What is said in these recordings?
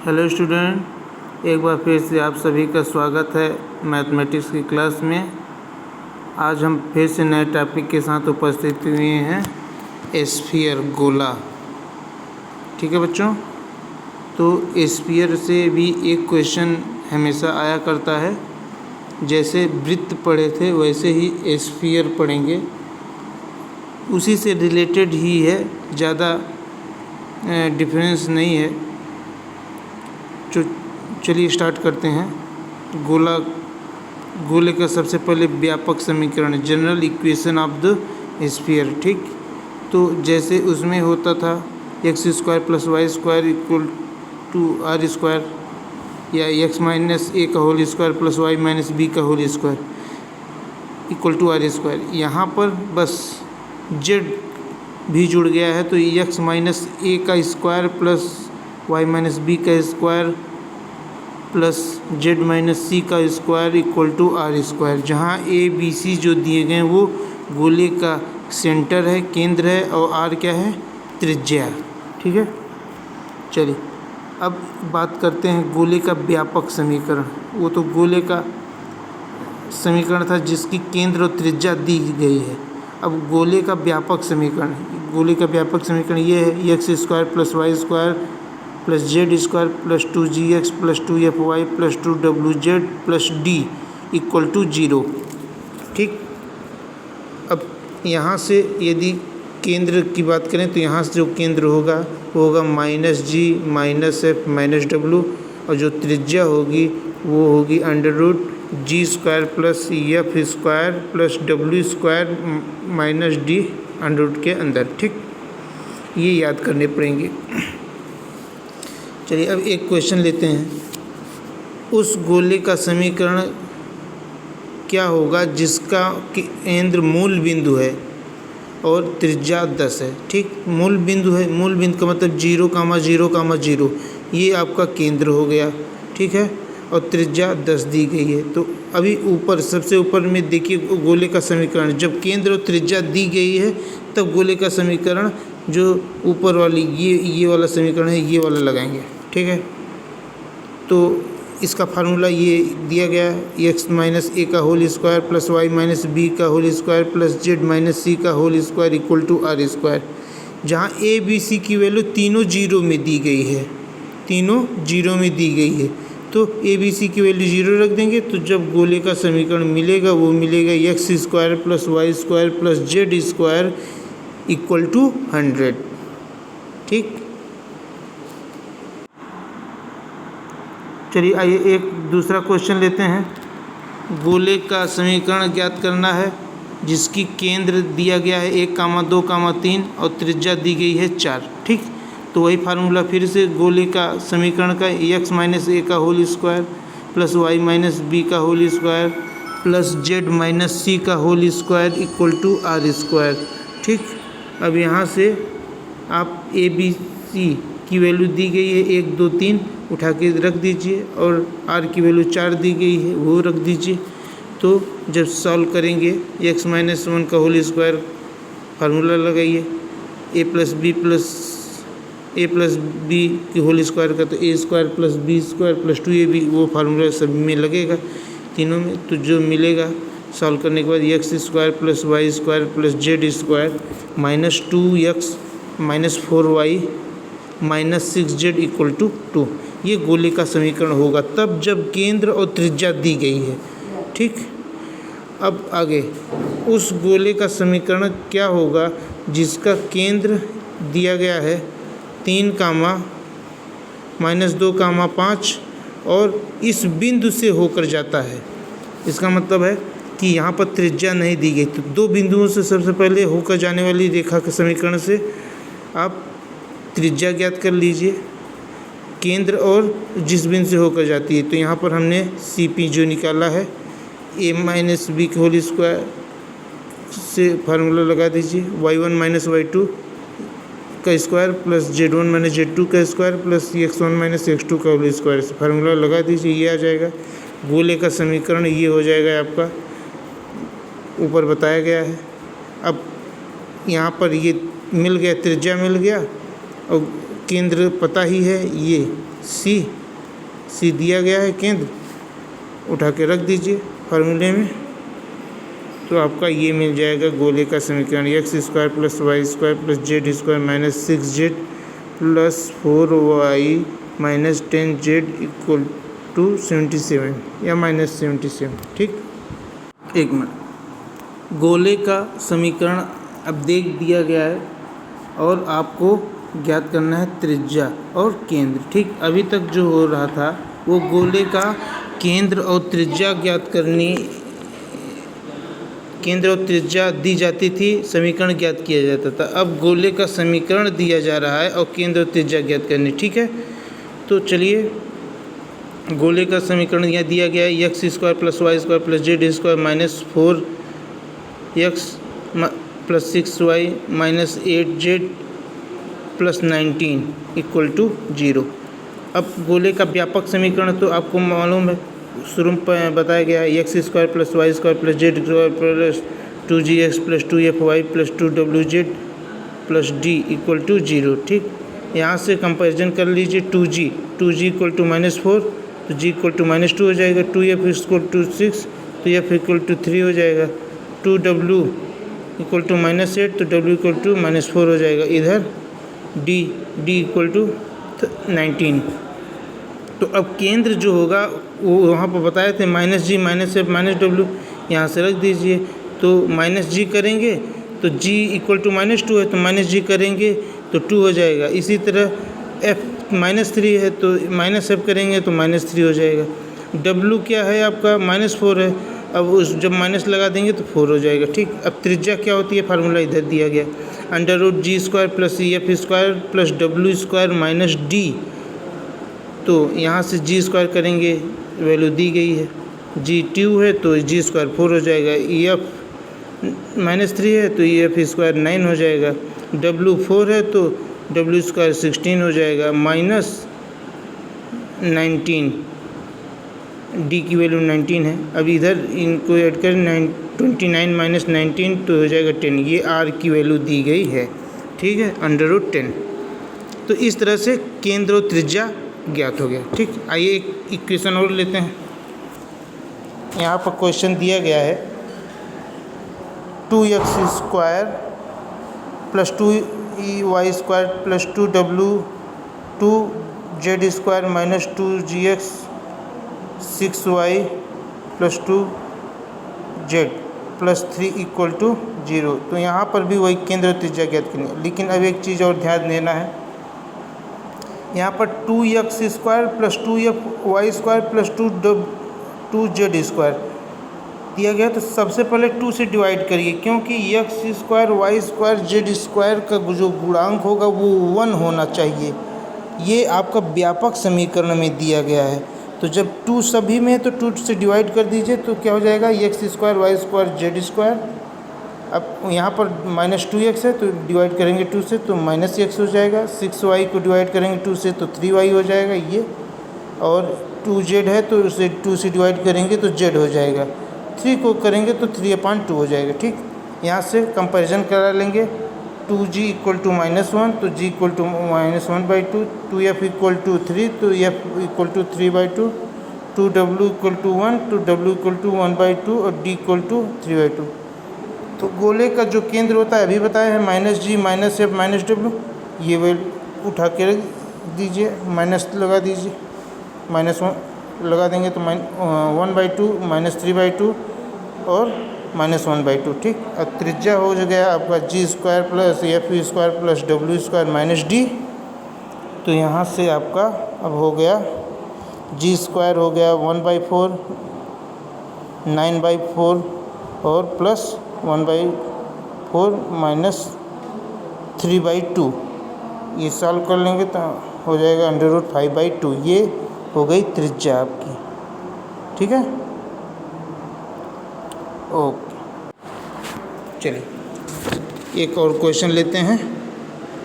Hello student, एक बार फिर से आप सभी का स्वागत है मैथमेटिक्स की क्लास में। आज हम फिर से नए टॉपिक के साथ उपस्थित हुए हैं, स्फीयर गोला। ठीक है बच्चों, तो स्फीयर से भी एक क्वेश्चन हमेशा आया करता है। जैसे वृत्त पढ़े थे वैसे ही स्फीयर पढ़ेंगे, उसी से रिलेटेड ही है, ज़्यादा डिफरेंस नहीं है। चलिए स्टार्ट करते हैं। गोले का सबसे पहले व्यापक समीकरण, general equation of the sphere. ठीक, तो जैसे उसमें होता था x² + y² = r², या x - a का होल स्क्वायर + y - b का होल स्क्वायर = r²। यहाँ पर बस z भी जुड़ गया है, तो x - a का स्क्वायर + y - b का स्क्वायर प्लस z - c का स्क्वायर = r²। जहाँ a b c जो दिए गए हैं वो गोले का सेंटर है, केंद्र है, और r क्या है, त्रिज्या। ठीक है, चलिए अब बात करते हैं गोले का व्यापक समीकरण। वो तो गोले का समीकरण था जिसकी केंद्र और त्रिज्या दी गई है। अब गोले का व्यापक समीकरण ये है x² + y² + z² + 2gx + 2fy + 2wz + d = 0। ठीक, अब यहाँ से यदि केंद्र की बात करें तो यहाँ से जो केंद्र होगा वो होगा -g - f - w, और जो त्रिज्या होगी वो होगी √g² + f² + w² - d √ के अंदर। ठीक, ये याद करने पड़ेंगे। चलिए अब एक क्वेश्चन लेते हैं। उस गोले का समीकरण क्या होगा जिसका केंद्र मूल बिंदु है और त्रिज्या 10 है। ठीक, मूल बिंदु है, मूल बिंदु का मतलब 0, 0, 0, ये आपका केंद्र हो गया। ठीक है, और त्रिज्या 10 दी गई है। तो अभी ऊपर सबसे ऊपर में देखिए गोले का समीकरण, जब केंद्र और त्रिज्या दी गई है तब गोले का समीकरण जो ऊपर वाली ये वाला समीकरण है, ये वाला लगाएंगे। ठीक है, तो इसका फार्मूला ये दिया गया है x - a का होल स्क्वायर + y - b का होल स्क्वायर + z - c का होल स्क्वायर = r²। जहाँ a b c की वैल्यू तीनों जीरो में दी गई है, तो a b c की वैल्यू 0 रख देंगे। तो जब गोले का समीकरण मिलेगा वो मिलेगा x² + y² + z² = 100। ठीक, चलिए आइए एक दूसरा क्वेश्चन लेते हैं। गोले का समीकरण ज्ञात करना है जिसकी केंद्र दिया गया है 1, 2, 3 और त्रिज्या दी गई है 4। ठीक, तो वही फार्मूला फिर से गोले का समीकरण का x - a का होल स्क्वायर + y - b का होल स्क्वायर + z - c का होल स्क्वायर = r²। ठीक, अब यहाँ से आप a b c की वैल्यू दी गई है 1, 2, 3 उठा के रख दीजिए, और r की वैल्यू 4 दी गई है वो रख दीजिए। तो जब सॉल्व करेंगे x - 1 का होल स्क्वायर फार्मूला लगाइए, a + b की होल स्क्वायर का तो a² + b² + 2ab, वो फार्मूला सभी में लगेगा तीनों में। तो जो मिलेगा सॉल्व करने के बाद x² + y² + z² - 2x - 4y - 6z = 2, ये गोले का समीकरण होगा तब जब केंद्र और त्रिज्या दी गई है। ठीक, अब आगे उस गोले का समीकरण क्या होगा जिसका केंद्र दिया गया है 3, -2, 5 और इस बिंदु से होकर जाता है। इसका मतलब है कि यहाँ पर त्रिज्या नहीं दी गई, तो दो बिंदुओं से सबसे पहले होकर जाने वाली रेखा के समीकरण से आप त्रिज्या ज्ञात कर लीजिए, केंद्र और जिस बिंदु से होकर जाती है। तो यहाँ पर हमने CP जो निकाला है a - b के होल स्क्वायर से फार्मूला लगा दीजिए, y1 - y2 का स्क्वायर + z1 - z2 का स्क्वायर + x1 - x2 का होल स्क्वायर से फार्मूला लगा दीजिए, ये आ जाएगा। गोले का समीकरण ये हो जाएगा आपका, ऊपर बताया गया है। अब यहाँ पर ये मिल गया, त्रिज्या मिल गया और केंद्र पता ही है ये सी दिया गया है केंद्र, उठा के रख दीजिए फार्मूले में, तो आपका ये मिल जाएगा गोले का समीकरण x square plus y square plus z square minus 6z plus 4y minus 10z equal to 77 या माइनस 77। ठीक, एक मिनट। गोले का समीकरण अब देख दिया गया है और आपको ज्ञात करना है त्रिज्या और केंद्र। ठीक, अभी तक जो हो रहा था वो गोले का केंद्र और त्रिज्या ज्ञात करनी, केंद्र और त्रिज्या दी जाती थी, समीकरण ज्ञात किया जाता था। अब गोले का समीकरण दिया जा रहा है और केंद्र और त्रिज्या ज्ञात करनी। ठीक है, तो चलिए गोले का समीकरण यहाँ दिया गया है x square plus y square plus z square minus 4x plus 6y minus 8z plus 19 equal to 0। अब गोले का व्यापक समीकरण तो आपको मालूम है, शुरू में बताया गया है x square plus y square plus z square plus 2gx plus 2fy plus 2wz plus d equal to 0। ठीक, यहाँ से कंपैरिजन कर लीजिए 2g इक्वल टू -4 तो g इक्वल टू -2 हो जाएगा, 2f इक्वल टू 6 तो f इक्वल टू 3 हो जाएगा, 2w इक्वल टू -8 तो w इक्वल टू -4 हो जाएगा। इधर d इक्वल टू 19। तो अब केंद्र जो होगा वो वहाँ पर बताए थे -g -f -w, यहाँ से रख दीजिए। तो -g करेंगे तो g इक्वल टू -2 है तो -g करेंगे तो 2 हो जाएगा। इसी तरह f -3 है तो -f करेंगे तो -3 हो जाएगा। w क्या है आपका -4 है, अब उस जब माइनस लगा देंगे तो 4 हो जाएगा। ठीक, अब त्रिज्या क्या होती है फार्मूला इधर दिया गया, √g² plus f² plus w² minus d। तो यहाँ से g² करेंगे, वैल्यू दी गई है, g 2 है तो g² 4 हो जाएगा, f -3 है तो f² 9 हो जाएगा, w 4 है तो w² 16 हो जाएगा, माइनस 19, d की वैल्यू 19 है। अब इधर इनको ऐड कर 29 माइनस 19 तो हो जाएगा 10, ये r की वैल्यू दी गई है। ठीक है, √10। तो इस तरह से केंद्र और त्रिज्या ज्ञात हो गया। ठीक, आइए एक इक्वेशन और लेते हैं। यहाँ पर क्वेश्चन दिया गया है 2x² plus 2y² plus 2w 2z² minus 2gx 6y plus 2z plus 3 equal to 0। तो यहाँ पर भी वही केंद्र और त्रिज्या ज्ञात करनी है, लेकिन अब एक चीज़ और ध्यान देना है। यहाँ पर 2x² plus 2y² plus 2z² दिया गया, तो सबसे पहले 2 से डिवाइड करिए, क्योंकि x² y² z² का जो गुणांक होगा वो 1 होना चाहिए। ये आपका व्यापक समीकरण में दिया गया है। तो जब 2 सभी में है तो 2 से डिवाइड कर दीजिए, तो क्या हो जाएगा x² y² z²। अब यहाँ पर -2x है तो डिवाइड करेंगे 2 से तो -x हो जाएगा, 6y को डिवाइड करेंगे 2 से तो 3y हो जाएगा ये, और 2z है तो उसे 2 से डिवाइड करेंगे तो z हो जाएगा, 3 को करेंगे तो 3/2 हो जाएगा। ठीक, यहाँ से कंपैरिजन करा लेंगे, 2g इक्वल टू -1 तो g equal to -1/2, 2f equal to 3 तो f equal to 3/2, 2w equal to 1 तो w इक्वल टू 1/2 और d इक्वल टू 3/2। तो गोले का जो केंद्र होता है अभी बताया है -g -f -w, ये वैल्यू उठा के रख दीजिए, माइनस लगा दीजिए, -1 लगा देंगे तो 1/2 -3/2 और -1/2। ठीक, अब त्रिज्या हो गया आपका g² plus f² plus w² minus d। तो यहाँ से आपका अब हो गया g² हो गया 1/4 9/4 और प्लस 1/4 माइनस 3/2, ये सॉल्व कर लेंगे तो हो जाएगा √5/2। ये हो गई त्रिज्या आपकी। ठीक है, ओके। चलिए एक और क्वेश्चन लेते हैं,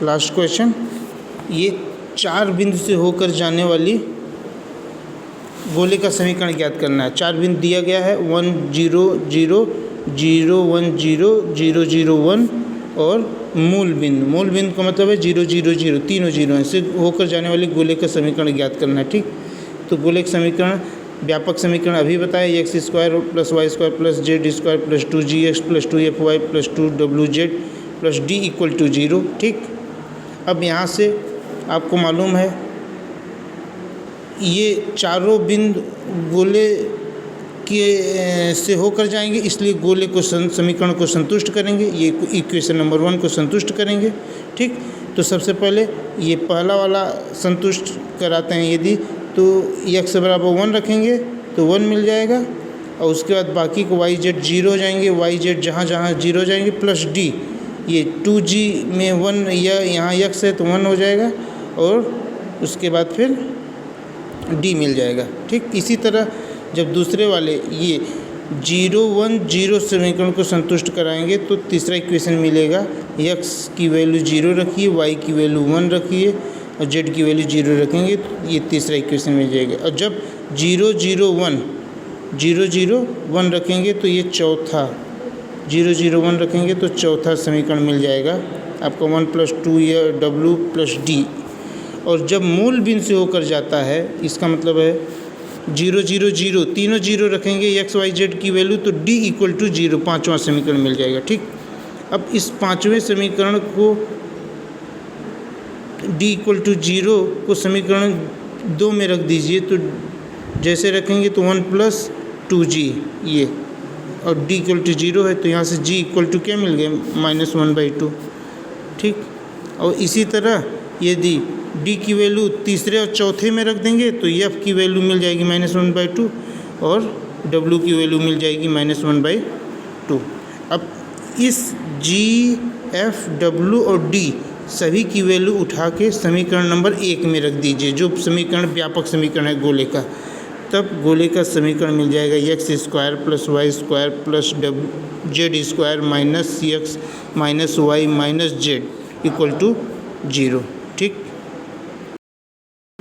लास्ट क्वेश्चन। ये 4 बिंदु से होकर जाने वाली गोले का समीकरण ज्ञात करना है। 4 बिंदु दिया गया है 1 0 0 0 1 0 0 0 1 और मूल बिंदु का मतलब है 0 0 0, तीनों जीरो से होकर जाने वाले गोले का समीकरण ज्ञात करना है। ठीक, तो गोले का समीकरण, व्यापक समीकरण अभी बताया, x square plus y square plus z square plus 2gx plus 2fy plus 2wz plus d equal to 0। ठीक, अब यहाँ से आपको मालूम है ये चारों बिंदु गोले के से होकर जाएंगे, इसलिए गोले को समीकरण को संतुष्ट करेंगे, ये इक्वेशन नंबर 1 को संतुष्ट करेंगे। ठीक, तो सबसे पहले ये पहला वाला संतुष्ट कराते हैं, यदि तो x बराबर 1 रखेंगे तो 1 मिल जाएगा, और उसके बाद बाकी को y z 0 हो जाएंगे, y z जहाँ जहाँ 0 हो जाएंगे, प्लस d, ये 2g में 1 या यहाँ x है तो 1 हो जाएगा, और उसके बाद फिर d मिल जाएगा। ठीक, इसी तरह जब दूसरे वाले ये 0 1 0 समीकरण को संतुष्ट कराएंगे तो तीसरा इक्वेशन मिलेगा, x की वैल्यू 0 रखिए, y की वैल्यू 1 रखिए और z की वैल्यू 0 रखेंगे तो ये तीसरा इक्वेशन मिल जाएगा। और जब 0 0 1 0 0 1 रखेंगे तो ये चौथा, 0 0 1 रखेंगे तो चौथा समीकरण मिल जाएगा आपका 1 + 2 या w + d। और जब मूल बिंदु से होकर जाता है, इसका मतलब है 0 0 0, तीनों 0 रखेंगे x y z की वैल्यू, तो d इक्वल टू 0, पाँचवा समीकरण मिल जाएगा। ठीक, अब इस पाँचवें समीकरण को d इक्वल टू 0 को समीकरण 2 में रख दीजिए, तो जैसे रखेंगे तो 1 + 2g ये, और d इक्वल टू 0 है तो यहाँ से g इक्वल टू क्या मिल गया, -1/2। ठीक, और इसी तरह यदि d की वैल्यू तीसरे और चौथे में रख देंगे तो f की वैल्यू मिल जाएगी -1/2 और w की वैल्यू मिल जाएगी -1/2। अब इस g, f, w और d सभी की वैल्यू उठा के समीकरण नंबर 1 में रख दीजिए, जो समीकरण व्यापक समीकरण है गोले का। तब गोले का समीकरण मिल जाएगा x² + y² + z² - x - y - z = 0। ठीक।